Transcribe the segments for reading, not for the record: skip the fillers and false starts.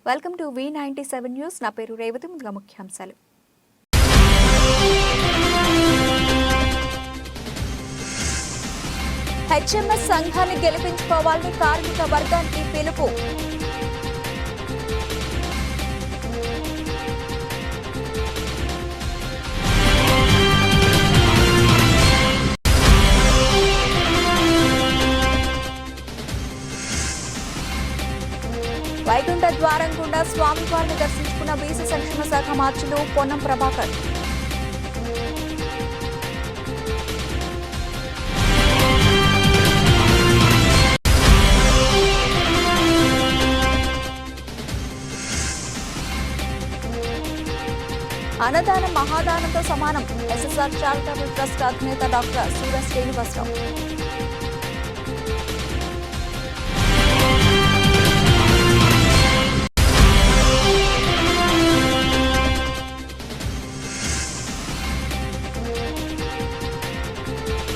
Welcome to V97 news. నా పేరు రేవతి. ముందుగా ముఖ్యాంశాలు. హెచ్ఎంఎస్ సంఘాన్ని గెలిపించుకోవాలని కార్మిక వర్గానికి పిలుపు. వైకుంఠ ద్వారం గుండా స్వామివారిని దర్శించుకున్న బీసీ సంక్షేమ శాఖ మార్చులు పొన్నం ప్రభాకర్. అన్నదానం మహాదానంతో సమానం. ఎస్ఎస్ఆర్ చారిటబుల్ ట్రస్ట్ అధినేత డాక్టర్ సూర శ్రీనివాసరావు.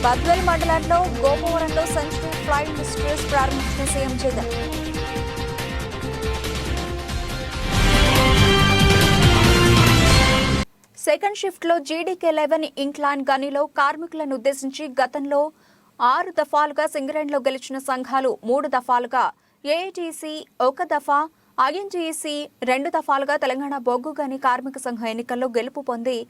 బద్వేల్ మండలంలో గోపవరంలో సెంచరీ ఫ్లైట్ మిస్ట్రీస్ ప్రారంభించిన సీఎం జగన్. సెకండ్ షిఫ్ట్ లో GDK11 ఇంక్లాన్ గనిలో కార్మికులను ఉద్దేశించి గతంలో 6 దఫాలుగా సింగరేణిలో గెలిచిన సంఘాలు 3 దఫాలుగా, AITC 1 దఫా, INGC 2 దఫాలుగా తెలంగాణ బొగ్గు గని కార్మిక సంఘం ఎన్నికల్లో గెలుపు పొంది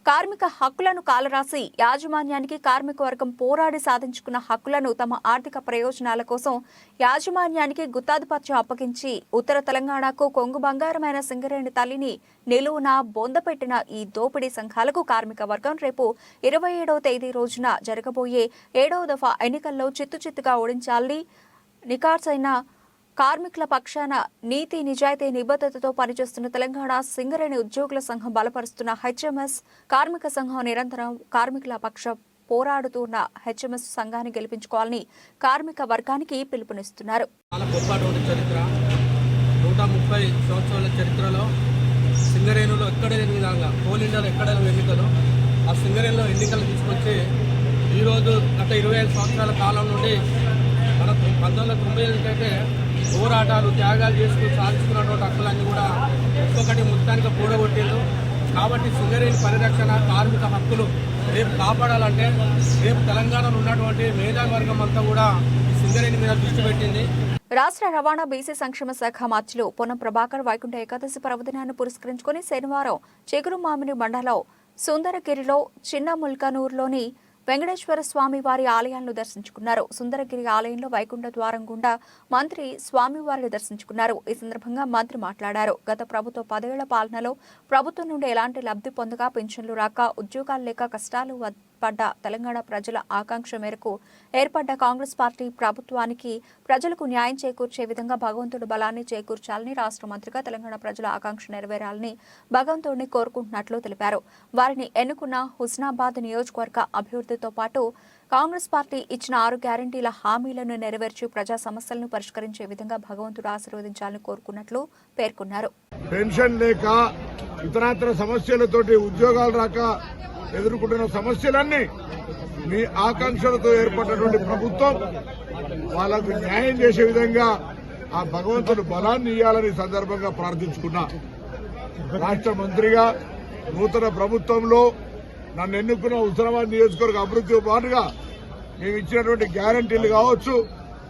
కార్మిక హక్కులను కాలరాసి యాజమాన్యానికి కార్మిక వర్గం పోరాడి సాధించుకున్న హక్కులను తమ ఆర్థిక ప్రయోజనాల కోసం యాజమాన్యానికి గుత్తాధిపత్యం అప్పగించి ఉత్తర తెలంగాణకు కొంగు బంగారమైన సింగరేణి తల్లిని నిలువున బొందపెట్టిన ఈ దోపిడీ సంఘాలకు కార్మిక వర్గం రేపు 27వ తేదీ రోజున జరగబోయే 7వ దఫా ఎన్నికల్లో చిత్తుచిత్తుగా ఓడించాలని నికార్సైన కార్మికుల పక్షాన నీతి నిజాయితీ నిబద్ధతతో పనిచేస్తున్న తెలంగాణ సింగరేణి ఉద్యోగుల సంఘం బలపరుస్తున్న హెచ్ఎంఎస్ కార్మిక సంఘం నిరంతరం కార్మికుల పక్ష పోరాడుతున్న హెచ్ఎంఎస్ సంఘాన్ని గెలిపించుకోవాలని కార్మిక వర్గానికి పిలుపునిస్తున్నారు. 130 సంవత్సరాల చరిత్రలో సింగరేణిలో ఎక్కడ లేని విధంగా కోల్ ఇండియాలో ఎక్కడ ఎన్నికలు ఆ సింగరేణిలో ఎన్నికలు తీసుకొచ్చి ఈరోజు గత 25 సంవత్సరాల కాలం నుండి మన 1998 అయితే పోరాటాలు త్యాగాలు చేసుకుని సాధించుకున్నటువంటి హక్కులన్నీ కూడా ఒక్కొక్కటి మొత్తానికి కూడగొట్టిండు. కాబట్టి సింగరేణి పరిరక్షణ కార్మిక హక్కులు రేపు కాపాడాలంటే రేపు తెలంగాణలో ఉన్నటువంటి మేధావర్గం అంతా కూడా సింగరేణి మీద దృష్టి పెట్టింది. రాష్ట్ర రవాణా బీసీ సంక్షేమ శాఖ మార్చిలో పొన్నం ప్రభాకర్ వైకుంఠ ఏకాదశి పర్వదినాన్ని పురస్కరించుకుని శనివారం చెగురుమామిడి మండలం సుందరగిరిలో చిన్న ముల్కనూరులోని వెంకటేశ్వర స్వామి వారి ఆలయాలను దర్శించుకున్నారు. సుందరగిరి ఆలయంలో వైకుంఠ ద్వారం గుండా మంత్రి స్వామివారిని దర్శించుకున్నారు. ఈ సందర్భంగా మంత్రి మాట్లాడారు. గత ప్రభుత్వ 10 ఏళ్ల పాలనలో ప్రభుత్వం నుండి ఎలాంటి లబ్ధి పొందగా పింఛన్లు రాక ఉద్యోగాలు లేక కష్టాలు పడ్డ తెలంగాణ ప్రజల ఆకాంక్ష మేరకు ఏర్పడ్డ కాంగ్రెస్ పార్టీ ప్రభుత్వానికి ప్రజలకు న్యాయం చేకూర్చే విధంగా భగవంతుడు బలాన్ని చేకూర్చాలని రాష్ట్ర మంత్రిగా తెలంగాణ ప్రజల ఆకాంక్ష నెరవేరాలని భగవంతుడిని కోరుకుంటున్నట్లు తెలిపారు. వారిని ఎన్నుకున్న హుస్నాబాద్ నియోజకవర్గ అభివృద్ధితో పాటు కాంగ్రెస్ పార్టీ ఇచ్చిన 6 గ్యారంటీల హామీలను నెరవేర్చి ప్రజా సమస్యలను పరిష్కరించే విధంగా భగవంతుడు ఆశీర్వదించాలని కోరుకున్నట్లు పేర్కొన్నారు. పెన్షన్ లేక ఇతరత్ర సమస్యలతోటి ఉద్యోగాలు రాక ఎదుర్కొంటున్న సమస్యలన్నీ మీ ఆకాంక్షలతో ఏర్పడినటువంటి ప్రభుత్వం వాళ్ళకు న్యాయం చేసే విధంగా ఆ భగవంతుడు బలాన్ని ఇవ్వాలని సందర్భంగా ప్రార్థించుకున్నా. రాష్ట్ర మంత్రిగా నూతన ప్రభుత్వంలో నన్ను ఎన్నుకున్న హుస్నాబాద్ నియోజకవర్గ అభివృద్ధితో పాటుగా మేము ఇచ్చినటువంటి గ్యారంటీలు కావచ్చు,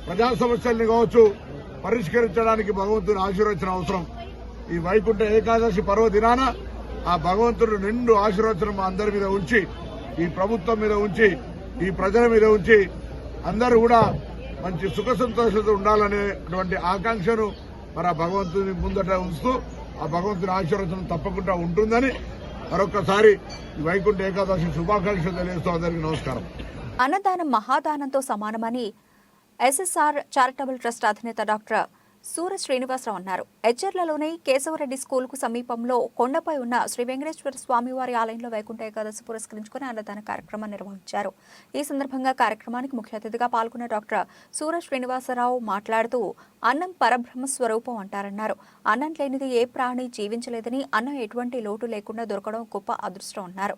ప్రజా సమస్యల్ని కావచ్చు పరిష్కరించడానికి భగవంతుని ఆశీర్వచన అవసరం. ఈ వైకుంఠ ఏకాదశి పర్వదినాన ఆ భగవంతుడు నిండు ఆశీర్వచనం అందరి మీద ఉంచి, ఈ ప్రభుత్వం మీద ఉంచి, ఈ ప్రజల మీద ఉంచి అందరూ కూడా మంచి సుఖ సంతోషాలతో ఉండాలనేటువంటి ఆకాంక్షను మరి ఆ భగవంతుని ముందట ఉంచుతూ ఆ భగవంతుని ఆశీర్వచనం తప్పకుండా ఉంటుందని మరొకసారి ఈ వైకుంఠ ఏకాదశి శుభాకాంక్షలు తెలియజేస్తూ అందరికీ నమస్కారం. అన్నదానం మహాదానంతో సమానమని ఎస్ఎస్ఆర్ చారిటబుల్ ట్రస్ట్ అధినేత డాక్టర్ సూర శ్రీనివాసరావు అన్నారు. ఎచ్చెర్లలోని కేశవరెడ్డి స్కూల్ కు సమీపంలో కొండపై ఉన్న శ్రీ వెంకటేశ్వర స్వామివారి ఆలయంలో వైకుంఠ ఏకాదశి పురస్కరించుకుని అన్నదాన కార్యక్రమాన్ని నిర్వహించారు. ఈ సందర్భంగా కార్యక్రమానికి ముఖ్య అతిథిగా పాల్గొన్న డాక్టర్ సూర శ్రీనివాసరావు మాట్లాడుతూ అన్నం పరబ్రహ్మ స్వరూపం అంటారన్నారు. అన్నం లేనిది ఏ ప్రాణి జీవించలేదని, అన్నం ఎటువంటి లోటు లేకుండా దొరకడం గొప్ప అదృష్టం అన్నారు.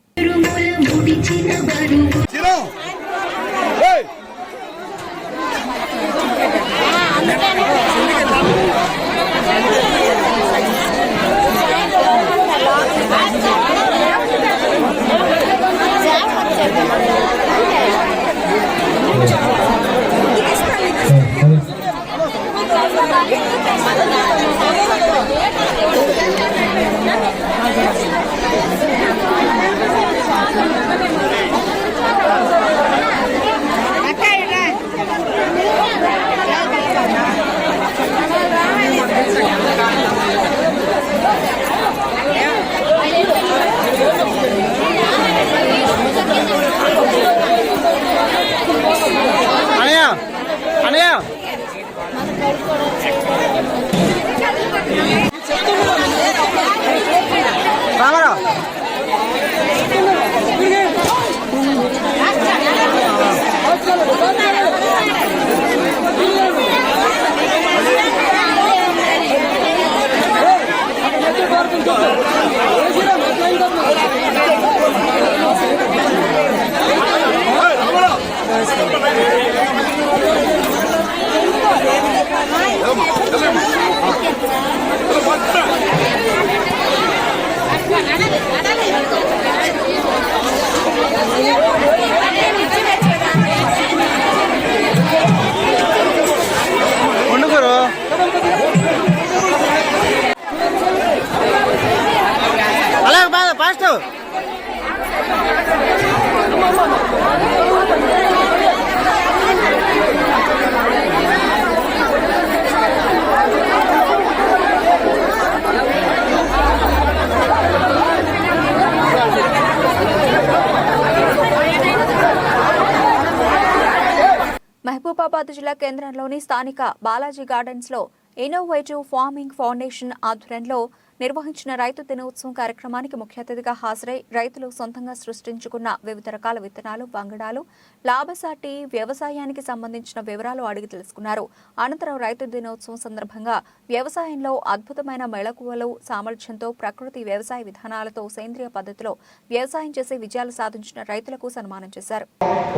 జిల్లా కేంద్రంలోని స్థానిక బాలాజీ గార్డెన్స్లో ఇన్నోవేటివ్ ఫార్మింగ్ ఫౌండేషన్ ఆధ్వర్యంలో నిర్వహించిన రైతు దినోత్సవం కార్యక్రమానికి ముఖ్య అతిథిగా హాజరై రైతులు సొంతంగా సృష్టించుకున్న వివిధ రకాల విత్తనాలు, వంగడాలు, లాభసాటి వ్యవసాయానికి సంబంధించిన వివరాలు అడిగి తెలుసుకున్నారు. అనంతరం రైతు దినోత్సవం సందర్భంగా వ్యవసాయంలో అద్భుతమైన మెళకువలు, సామర్థ్యంతో ప్రకృతి వ్యవసాయ విధానాలతో సేంద్రియ పద్ధతిలో వ్యవసాయం చేసి విజయాలు సాధించిన రైతులకు సన్మానం చేశారు.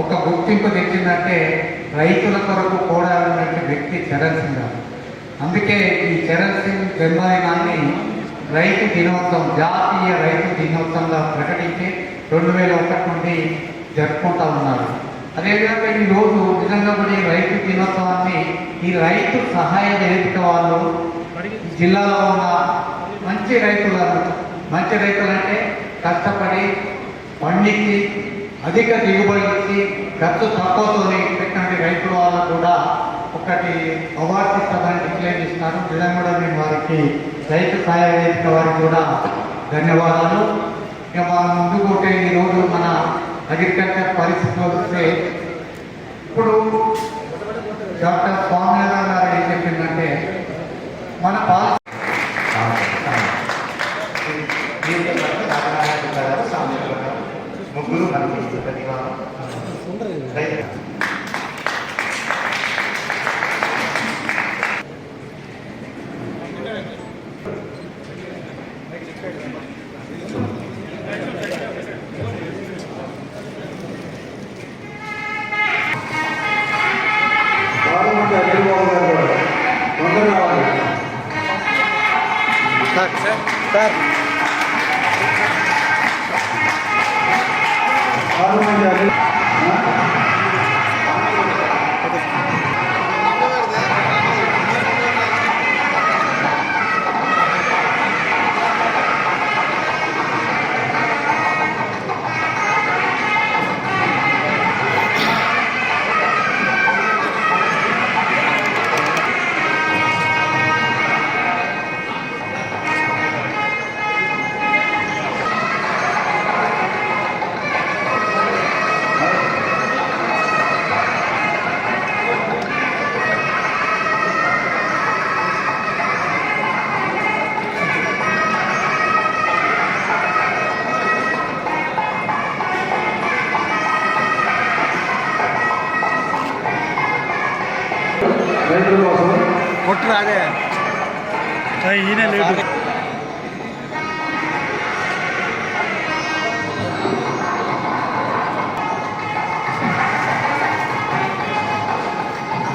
ఒక గుర్తింపు తెచ్చిందంటే రైతుల కొరకు పోరాడిన వ్యక్తి చరణ్ సింగ్ గారు. అందుకే ఈ చరణ్ సింగ్ జన్మదినాన్ని రైతు దినోత్సవం, జాతీయ రైతు దినోత్సవంగా ప్రకటించి 2001 నుండి జరుపుకుంటూ ఉన్నారు. అదేవిధంగా ఈరోజు నిజంగా కూడా రైతు దినోత్సవాన్ని ఈ రైతు సహాయ వేదిక వాళ్ళు జిల్లాలో ఉన్న మంచి రైతులంటే కష్టపడి పండించి అధిక దిగుబడి ఇచ్చి ఖర్చు తక్కువతో పెట్టినటువంటి రైతుల వాళ్ళు కూడా ఒకటి అవార్డు ఇస్తామని డిక్లేర్ చేస్తున్నారు. నిజంగా కూడా మేము వారికి రైతు సహాయ వేదిక వారికి కూడా ధన్యవాదాలు. ఇక మన ముందు పోతే ఈరోజు మన అగ్రికల్చర్ పరిస్థితి వస్తే ఇప్పుడు డాక్టర్ స్వామినాథన్ గారు ఏం చెప్పిందంటే మన ముగ్గురు మనకి సార్ కొట్టు రాదే ఈయన లేదు.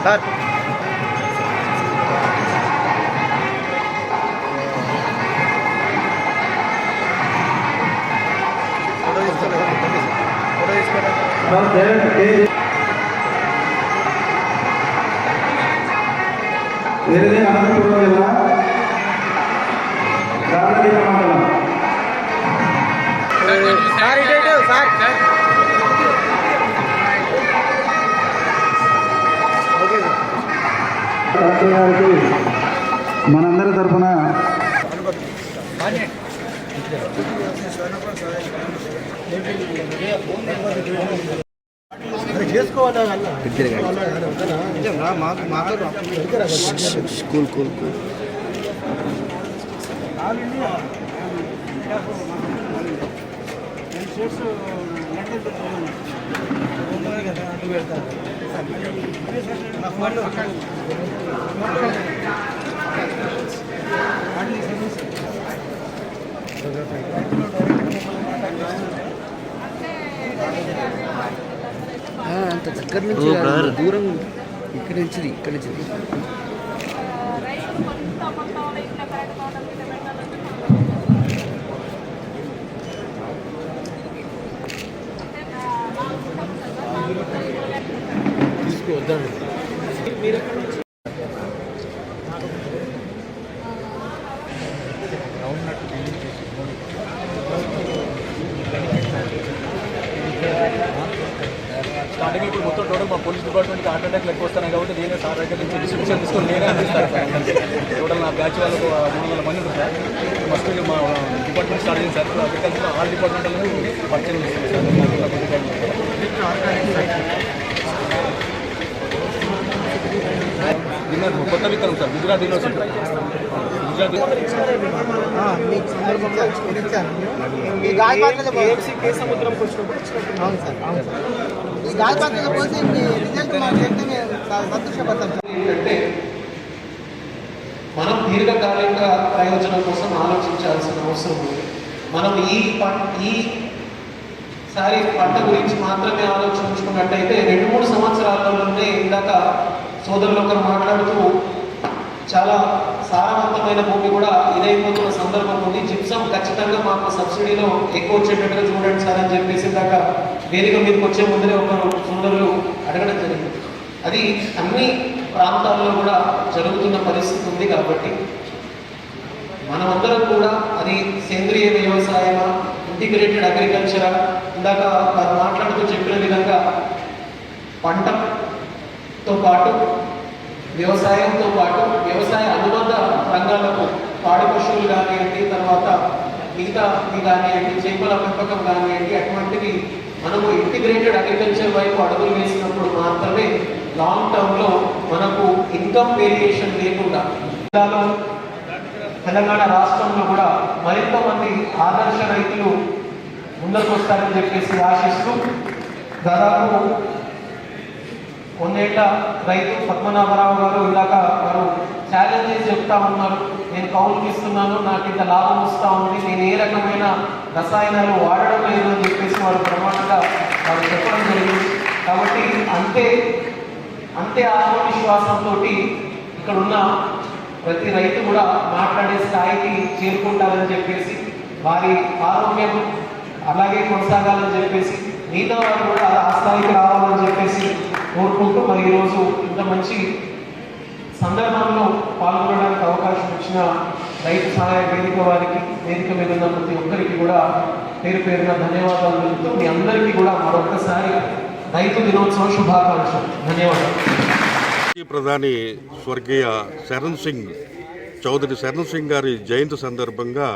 సార్ వేరే అనంతపురం జిల్లా రాజకీయ మండలం గారికి మనందరి తరఫున కూల్ అంత దగ్గర నుంచి దూరం ఇక్కడి నుంచి తీసుకోవద్దండి. స్టార్టింగ్ ఇప్పుడు మొత్తం టోటల్ మా పోలీస్ డిపార్ట్మెంట్కి హార్ట్ అటాక్ లెక్క వస్తున్నాయి కాబట్టి నేనే సార్ దగ్గర నుంచి డిస్ట్రిబ్యూషన్ తీసుకొని నేనే అందిస్తాను సార్. టోటల్ నా బ్యాచ్ వాళ్ళకు 300 మంది ఉంటారు సార్. ఫస్ట్ మా డిపార్ట్మెంట్ స్టార్ట్ అయింది సార్. అగ్రికల్చర్ ఆల్ డిపార్ట్మెంట్లను పరిచయం చేస్తాను సార్. విన్నర్ కొత్త విత్తనం సార్ గుజరాత్ యూనివర్సిటీ ఏంటంటే మనం దీర్ఘకాలిక ప్రయోజనం కోసం ఆలోచించాల్సిన అవసరం ఉంది. మనం ఈసారి పంట గురించి మాత్రమే ఆలోచించుకున్నట్టయితే 2-3 సంవత్సరాలలోనే ఇందాక సోదరులు ఒకరు మాట్లాడుతూ చాలా సారవంతమైన భూమి కూడా ఇదైపోతున్న సందర్భం ఉంది. జిప్సం ఖచ్చితంగా మాకు సబ్సిడీలో ఎక్కువ వచ్చేటట్టుగా చూడండి సార్ అని చెప్పేసి ఇందాక వేదిక మీదకి వచ్చే ముందరే ఒకరు సోదరులు అడగడం జరిగింది. అది అన్ని ప్రాంతాల్లో కూడా జరుగుతున్న పరిస్థితి ఉంది. కాబట్టి మనమందరం కూడా అది సేంద్రియ వ్యవసాయమా, ఇంటిగ్రేటెడ్ అగ్రికల్చరా, ఇందాక వారు మాట్లాడుతూ చెప్పిన విధంగా పంటతో పాటు వ్యవసాయంతో పాటు వ్యవసాయ అనుబంధ రంగాలకు పాడి పశువులు కానివ్వండి, తర్వాత మిగతా కానివ్వండి, చేపల పెంపకం కానివ్వండి, అటువంటివి మనము ఇంటిగ్రేటెడ్ అగ్రికల్చర్ వైపు అడుగులు వేసినప్పుడు మాత్రమే లాంగ్ టర్మ్లో మనకు ఇన్కమ్ వేరియేషన్ లేకుండా జిల్లాలో తెలంగాణ రాష్ట్రంలో కూడా మరింత మంది ఆదర్శ రైతులు ముందరకు వస్తారని చెప్పేసి ఆశిస్తూ దాదాపు కొన్నేళ్ల రైతు పద్మనాభరావు గారు ఇలాగా వారు ఛాలెంజెస్ చెప్తా ఉన్నారు. నేను కౌలుకి ఇస్తున్నాను, నాకు ఇంత లాభం వస్తూ ఉంది, నేను ఏ రకమైన రసాయనాలు వాడడం లేదు అని చెప్పేసి వారు ప్రమాణంగా వారు చెప్పడం జరిగింది. కాబట్టి అంతే ఆత్మవిశ్వాసంతో ఇక్కడ ఉన్న ప్రతి రైతు కూడా మాట్లాడే స్థాయికి చేరుకుంటారని చెప్పేసి, వారి ఆరోగ్యం అలాగే కొనసాగాలని చెప్పేసి, మిగతా వారు కూడా ఆ స్థాయికి రావాలని చెప్పేసి కోరుకుంటూ మరి ఈరోజు ఇంత మంచి సందర్భంలో పాల్గొనడానికి అవకాశం ఇచ్చిన రైతు సహాయ వేదిక వారికి, వేదిక మీద ఉన్న ప్రతి ఒక్కరికి కూడా పేరు పేరున ధన్యవాదాలు తెలుపుతూ మీ అందరికీ కూడా మరొకసారి రైతు దినోత్సవ శుభాకాంక్షలు. ధన్యవాదాలు. ప్రధాని స్వర్గీయ చౌదరి శరణ్ సింగ్ గారి జయంతి సందర్భంగా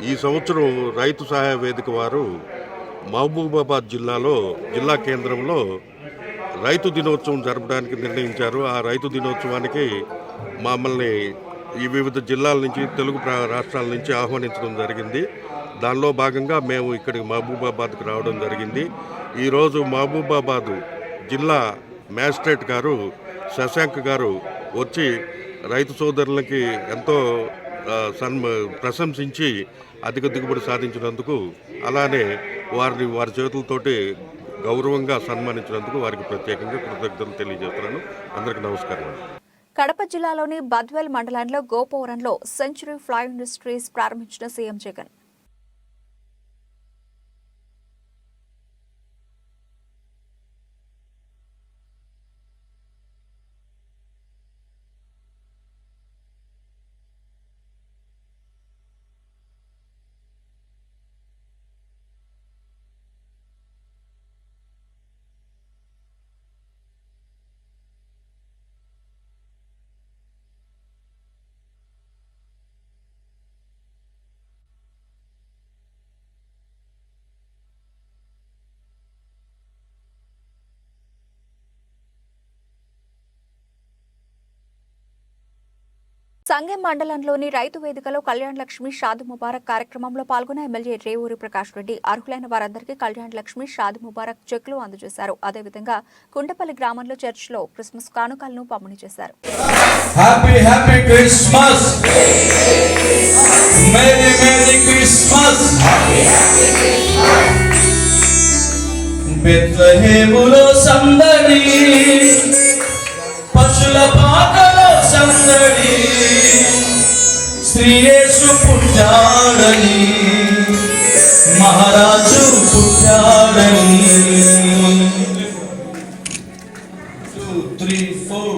ఈ సంవత్సరం రైతు సహాయ వేదిక వారు మహబూబాబాద్ జిల్లా కేంద్రంలో రైతు దినోత్సవం జరపడానికి నిర్ణయించారు. ఆ రైతు దినోత్సవానికి మమ్మల్ని ఈ వివిధ జిల్లాల నుంచి, తెలుగు రాష్ట్రాల నుంచి ఆహ్వానించడం జరిగింది. దానిలో భాగంగా మేము ఇక్కడికి మహబూబాబాద్కి రావడం జరిగింది. ఈరోజు మహబూబాబాద్ జిల్లా మ్యాజిస్ట్రేట్ గారు శశాంక్ గారు వచ్చి రైతు సోదరులకి ఎంతో ప్రశంసించి అధిక దిగుబడి సాధించినందుకు, అలానే వారి చేతులతోటి గౌరవంగా సన్మానించినందుకు వారికి ప్రత్యేకంగా కృతజ్ఞతలు తెలియజేస్తున్నాను. అందరికీ నమస్కారం. కడప జిల్లాలోని బద్వేల్ మండలంలో గోపవరంలో సెంచరీ ఫ్లై ఇండస్ట్రీస్ ప్రారంభించిన సీఎం జగన్. సంగెం మండలంలోని రైతు వేదికలో కళ్యాణ్ లక్ష్మి షాదీ ముబారక్ కార్యక్రమంలో పాల్గొన్న ఎమ్మెల్యే రేవూరి ప్రకాష్ రెడ్డి అర్హులైన వారందరికీ కళ్యాణ్ లక్ష్మి షాదీ ముబారక్ చెక్లు అందజేశారు. అదేవిధంగా కుండపల్లి గ్రామంలో చర్చిలో క్రిస్మస్ కానుకలను పంపిణీ చేశారు. Happy Christmas, merry merry Christmas. బెత్లెహేములో సందడి, పశుల పాకలో సందడి, శ్రీయేసు పుట్టాడని, మహారాజు పుట్టాడని. 2, 3, 4.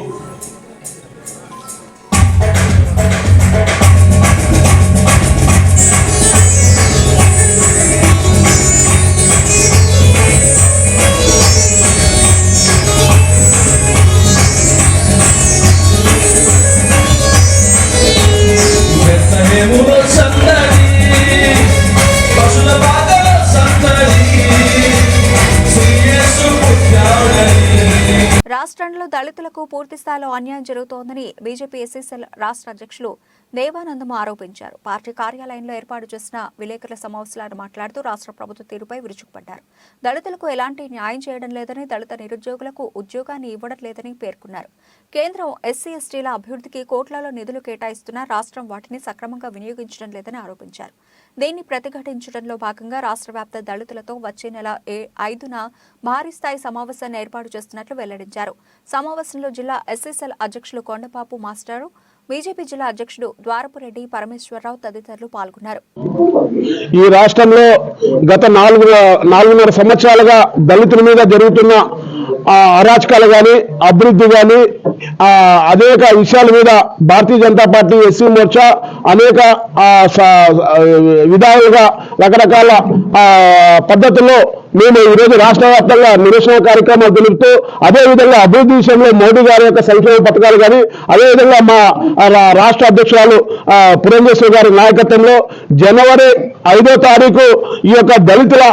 రాష్ట్రంలో రాష్ట్రంలో దళితులకు పూర్తి స్థాయిలో అన్యాయం జరుగుతోందని బీజేపీ ఎస్సీసీఎల్ రాష్ట్ర అధ్యక్షులు దేవానందము ఆరోపించారు. పార్టీ కార్యాలయంలో ఏర్పాటు చేసిన విలేకరుల సమావేశంలో మాట్లాడుతూ రాష్ట్ర ప్రభుత్వ తీరుపై విరుచుకుపడ్డారు. దళితులకు ఎలాంటి న్యాయం చేయడం లేదని, దళిత నిరుద్యోగులకు ఉద్యోగాన్ని ఇవ్వడం లేదని పేర్కొన్నారు. కేంద్రం ఎస్సీ ఎస్టీల అభివృద్ధికి కోట్లలో నిధులు కేటాయిస్తున్నా రాష్ట్రం వాటిని సక్రమంగా వినియోగించడం లేదని ఆరోపించారు. దీన్ని ప్రతిఘటించడంలో భాగంగా రాష్ట్ర వ్యాప్త దళితులతో వచ్చే నెల 5న భారీ స్థాయి సమావేశాన్ని ఏర్పాటు చేస్తున్నట్లు వెల్లడించారు. సమావేశంలో జిల్లా ఎస్ఎస్ఎల్ అధ్యక్షులు కొండపాపు మాస్టారు, బీజేపీ జిల్లా అధ్యక్షుడు ద్వారపురెడ్డి పరమేశ్వరరావు తదితరులు పాల్గొన్నారు. ఈ రాష్ట్రంలో గత 4.5 సంవత్సరాలుగా దళితుల మీద జరుగుతున్న అరాచకాలు కానీ, అభివృద్ధి కానీ, అనేక విషయాల మీద భారతీయ జనతా పార్టీ ఎస్సీ మోర్చా అనేక విధాలుగా రకరకాల పద్ధతుల్లో మేము ఈరోజు రాష్ట్ర వ్యాప్తంగా నిరసన కార్యక్రమాలు తెలుపుతూ, అదేవిధంగా అభివృద్ధి విషయంలో మోడీ గారి యొక్క సంక్షేమ పథకాలు కానీ, అదేవిధంగా మా రాష్ట్ర అధ్యక్షురాలు పురంధేశ్వరి గారి నాయకత్వంలో జనవరి 5వ తారీఖు ఈ యొక్క దళితుల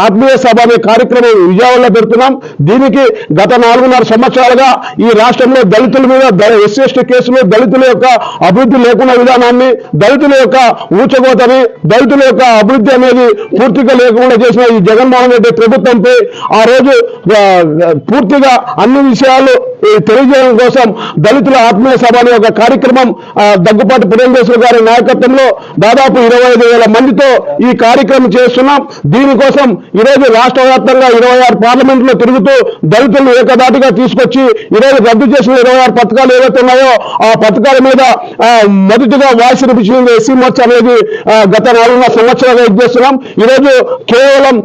ఆత్మీయ సభ అనే కార్యక్రమం విజయవాడలో పెడుతున్నాం. దీనికి గత 4.5 సంవత్సరాలుగా ఈ రాష్ట్రంలో దళితుల మీద ఎస్సీ ఎస్టీ కేసులు, దళితుల యొక్క అభివృద్ధి లేకున్న విధానాన్ని, దళితుల యొక్క ఊచకోతని, దళితుల యొక్క అభివృద్ధి అనేది పూర్తిగా లేకుండా చేసిన ఈ జగన్మోహన్ రెడ్డి ప్రభుత్వంపై ఆ రోజు పూర్తిగా అన్ని విషయాలు తెలియజేయడం కోసం దళితుల ఆత్మీయ సభ అనే ఒక కార్యక్రమం దగ్గుపాటి పురంధేశ్వరి గారి నాయకత్వంలో దాదాపు 25,000 మందితో ఈ కార్యక్రమం చేస్తున్నాం. దీనికోసం ఈరోజు రాష్ట్ర వ్యాప్తంగా 26 పార్లమెంట్లో తిరుగుతూ దళితులను ఏకదాటిగా తీసుకొచ్చి ఈరోజు రద్దు చేసిన 26 పథకాలు ఏవైతే ఉన్నాయో ఆ పథకాల మీద మొదటిగా వాయిస్ వినిపించింది ఎస్సీ మోర్చా అనేది గత 4.5 సంవత్సరాలుగా చేస్తున్నాం. ఈరోజు కేవలం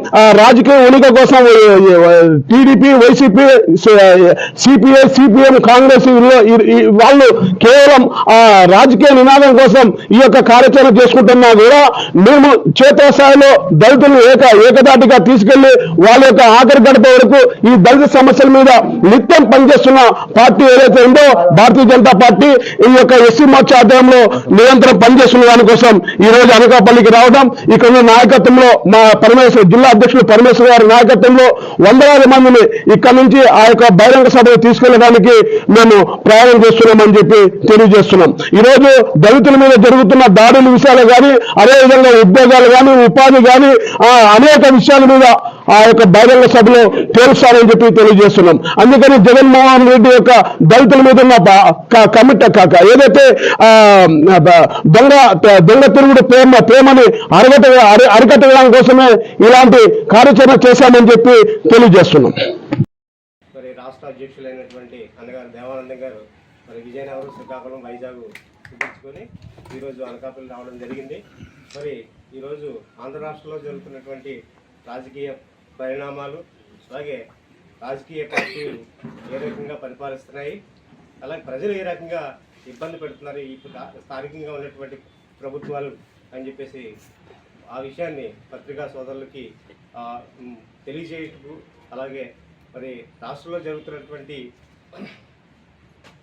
రాజకీయ ఉనికి కోసం TDP, YCP, CPI, CPM, Congress వాళ్ళు కేవలం రాజకీయ నినాదం కోసం ఈ యొక్క కార్యాచరణ చేసుకుంటున్నా కూడా మేము క్షేత్రస్థాయిలో దళితులను ఏకదాటిగా తీసుకెళ్లి వాళ్ళ యొక్క ఆఖరి గడప వరకు ఈ దళిత సమస్యల మీద నిత్యం పనిచేస్తున్న పార్టీ ఏదైతే ఉందో భారతీయ జనతా పార్టీ ఈ యొక్క ఎస్సీ మోర్చా ఆధ్వర్యంలో నిరంతరం పనిచేస్తున్న దానికోసం ఈ రోజు అనకాపల్లికి రావడం, ఇక్కడ నాయకత్వంలో మా జిల్లా అధ్యక్షులు పరమేశ్వర గారి నాయకత్వంలో వందలాది మందిని ఇక్కడ నుంచి ఆ యొక్క బహిరంగ సభకు తీసుకెళ్లడానికి మేము ప్రయాణం చేస్తున్నామని చెప్పి తెలియజేస్తున్నాం. ఈరోజు దళితుల మీద జరుగుతున్న దాడుల విషయాలు కానీ, అదేవిధంగా ఉద్యోగాలు కానీ, ఉపాధి కానీ అనేక విషయాల మీద ఆ యొక్క బహిరంగ సభలో తేలుస్తారని చెప్పి తెలియజేస్తున్నాం. అందుకని జగన్మోహన్ రెడ్డి యొక్క దళితుల మీద ఉన్న ఏదైతే దొంగ తిరుగుడు ప్రేమని అరికట్టడం కోసమే ఇలాంటి కార్యాచరణ చేశామని చెప్పి తెలియజేస్తున్నాం. మరి రాష్ట్ర అధ్యక్షులైనటువంటి అన్నగారు దేవానందం గారు మరి విజయనగరం, శ్రీకాకుళం, వైజాగ్ చూపించుకొని ఈరోజు అనకాపల్లి రావడం జరిగింది. మరి ఈరోజు ఆంధ్ర రాష్ట్రంలో జరుగుతున్నటువంటి రాజకీయ పరిణామాలు, అలాగే రాజకీయ పార్టీలు ఏ రకంగా పరిపాలిస్తున్నాయి, అలాగే ప్రజలు ఏ రకంగా ఇబ్బంది పెడుతున్నారు ఈ స్థానికంగా ఉన్నటువంటి ప్రభుత్వాలు అని చెప్పేసి ఆ విషయాన్ని పత్రికా సోదరులకి తెలియజేయటకు, అలాగే మరి రాష్ట్రంలో జరుగుతున్నటువంటి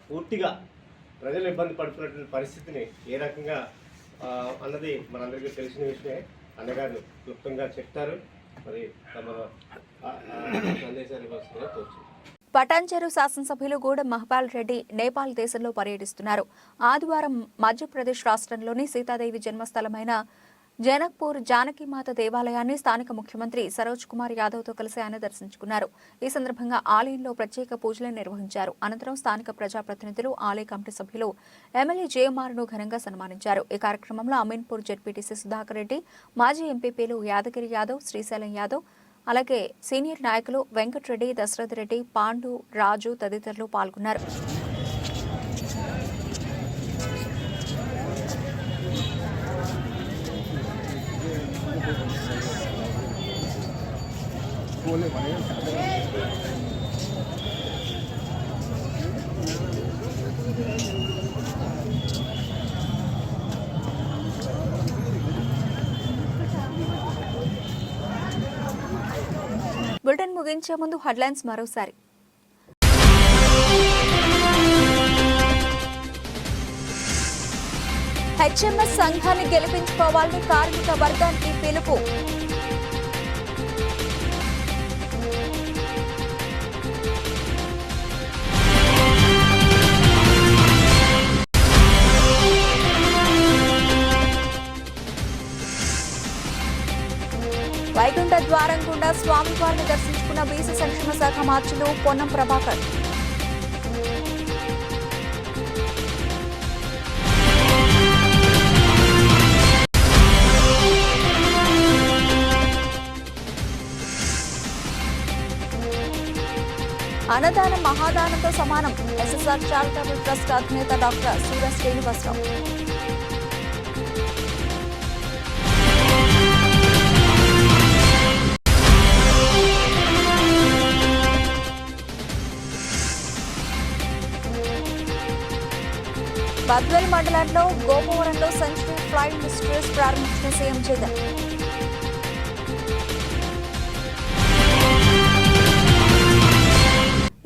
పూర్తిగా ప్రజలు ఇబ్బంది పడుతున్నటువంటి పరిస్థితిని ఏ రకంగా అన్నది మనందరికీ తెలిసిన విషయమే. అన్నగారు క్లుప్తంగా చెప్తారు. మరి తమ సందేశాన్ని వస్తుందో తోచు. పటాన్చెరు శాసనసభ్యులు గూడెం మహపాల్ రెడ్డి నేపాల్ దేశంలో పర్యటిస్తున్నారు. ఆదివారం మధ్యప్రదేశ్ రాష్ట్రంలోని సీతాదేవి జన్మస్థలమైన జనక్పూర్ జానకీమాత దేవాలయాన్ని స్థానిక ముఖ్యమంత్రి సరోజ్ కుమార్ యాదవ్తో కలిసి ఆయన దర్శించుకున్నారు. ఈ సందర్భంగా ఆలయంలో ప్రత్యేక పూజలు నిర్వహించారు. అనంతరం స్థానిక ప్రజాప్రతినిధులు, ఆలయ కమిటీ సభ్యులు, ఎమ్మెల్యే జేఎంఆర్ను ఘనంగా సన్మానించారు. ఈ కార్యక్రమంలో అమీన్పూర్ జెడ్పీటీసీ సుధాకర్ రెడ్డి, మాజీ ఎంపీపీలు యాదగిరి యాదవ్, శ్రీశైలం యాదవ్, అలాగే సీనియర్ నాయకులు వెంకటరెడ్డి, దశరథ్ రెడ్డి, పాండు, రాజు తదితరులు పాల్గొన్నారు. బులెటిన్ ముగించే ముందు హెడ్లైన్స్ మరోసారి. హెచ్ఎంఎస్ సంఘాన్ని గెలిపించుకోవాలని కార్మిక వర్గానికి పిలుపు. వైకుంఠ ద్వారం గుండా స్వామివారిని దర్శించుకున్న బీసీ సంక్షేమ శాఖ మార్చులు పొన్నం ప్రభాకర్. అన్నదానం మహాదానంతో సమానం. ఎస్ఎస్ఆర్ చారిటబుల్ ట్రస్ట్ అధినేత డాక్టర్ సూర్య శ్రీనివాసరావు. బద్వేల్ మండలంలో గోపవరంలో సెంచరీ ఫ్లైయింగ్ మిస్ట్రీస్ ప్రారంభించిన సీఎం జగన్.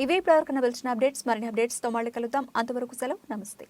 ఇవే ఇప్పటివరకు పిలిచిన అప్డేట్స్. మరిన్ని అప్డేట్స్తో మళ్ళీ కలుద్దాం. అంతవరకు సెలవు. నమస్తే.